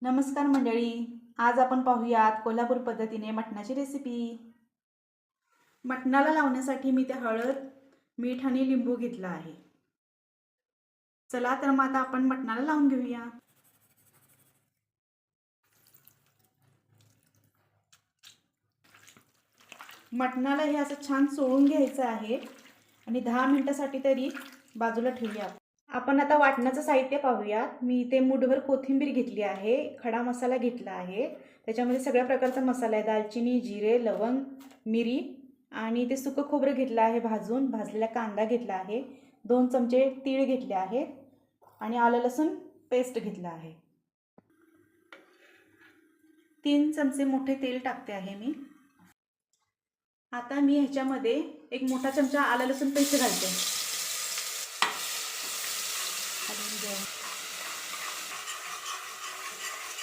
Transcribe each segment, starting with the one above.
नमस्कार मंडळी, आज आपण पाहूयात कोल्हापूर पद्धतीने मटणाची रेसिपी। मटणाला लावण्यासाठी मी ते हळद, मीठ आणि लिंबू घेतला आहे। चला तर मग आता आपण मटणाला लावून घेऊया। मटणाला हे असं छान सोळून घ्यायचं आहे आणि 10 मिनिटांसाठी तरी बाजूला ठेवूया। आपण आता वाटणाचं साहित्य पाहूयात। मी इथे मुठभर कोथिंबीर घेतली आहे, खडा मसाला घेतला आहे, त्याच्यामध्ये सगळ्या प्रकारचा मसाला आहे, दालचिनी, जिरे, लवंग, मिरी आणि ते सुकं खोबरं घेतलं आहे, भाजलेला कांदा घेतला आहे, 2 चमचे तीळ घेतले आहेत आणि आलं लसूण पेस्ट घेतला आहे। 3 चमचे मोठे तेल टाकते आहे मी। आता मी ह्याच्यामध्ये एक मोठा चमचा आलं लसूण पेस्ट घालते।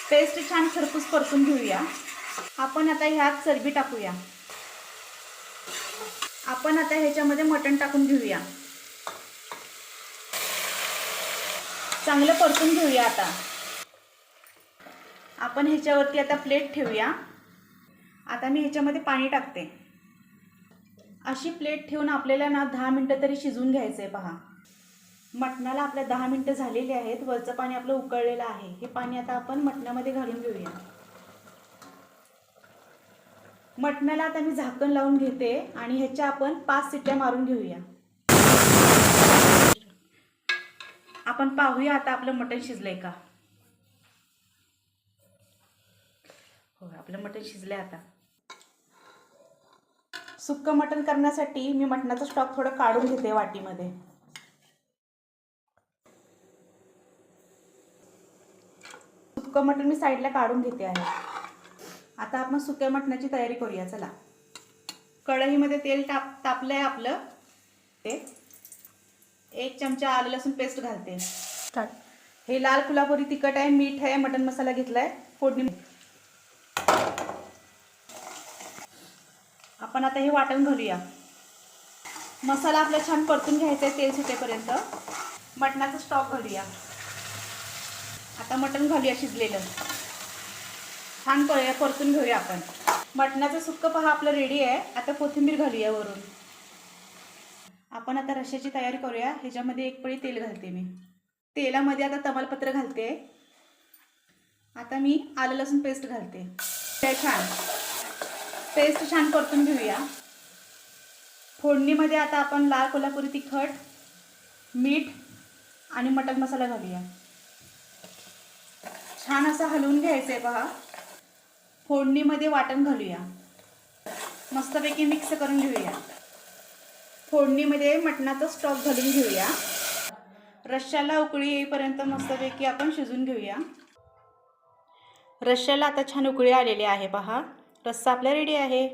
पेस्ट छान खरपूस परतून घेऊया। आपण आता ह्यात चरबी टाकूया। आपण आता ह्याच्यामध्ये मटण टाकून घेऊया। चांगलं परतून घेऊया। आता आपण ह्याच्यावरती आता प्लेट ठेवूया। आता मी ह्याच्यामध्ये पाणी टाकते। अशी प्लेट ठेवून आपल्याला ना 10 मिनिटं तरी शिजवून घ्यायचंय। पहा, मटणाला आपल्या 10 मिनिटं झालेली आहेत। वरचं पाणी आपलं उकळलेलं आहे। हे पाणी आता आपण मटणामध्ये घालून घेऊया। मटणाला आता मी झाकण लावून घेते आणि ह्याच्या आपण 5 शिट्ट्या मारून घेऊया। आपण पाहूया आता आपलं मटण शिजलंय का। हो, आपलं मटण शिजलंय। आता सुक्कं मटण करण्यासाठी मी मटणाचा स्टॉक थोडं काढून घेते वाटीमध्ये। सुक्कं मटण मी साईडला काढून घेते आहे। आता आपण सुक्या मटणाची तयारी करूया। चला, कढईमध्ये तेल तापलंय आपलं। ते 1 चमचा आलं लसूण पेस्ट घालते। हे लाल कोल्हापुरी तिखट आहे, मीठ आहे, मटण मसाला घेतलाय फोडणी। आपण आता हे वाटण घालूया। मसाला आपला छान परतून घ्यायचा आहे तेल सुटेपर्यंत। मटणाचा स्टॉक घालूया। आता मटण घालूया शिजलेलं। छान परतून घेऊया आपण। मटणाचं सुक्कं पहा आपलं रेडी आहे। आता कोथिंबीर घालूया वरून। आपण आता रश्श्याची तयारी करूया। ह्याच्यामध्ये 1 पळी तेल घालते मी। तेलामध्ये आता तमालपत्र घालते। आता मी आलं लसूण पेस्ट घालते। छान पेस्ट छान परतून घेऊया। फोडणीमध्ये आता आपण लाल कोल्हापुरी तिखट, मीठ आणि मटण मसाला घालूया। छान असं हलवून घ्यायचंय। पहा, फोडणीमध्ये वाटण घालूया। मस्तपैकी मिक्स करून घेऊया। फोडणीमध्ये मटणाचा स्टॉक घालून घेऊया। रश्श्याला उकळी येईपर्यंत मस्तपैकी आपण शिजवून घेऊया। रश्श्याला आता छान उकळी आलेली आहे। पहा, रस्सा आपला रेडी आहे।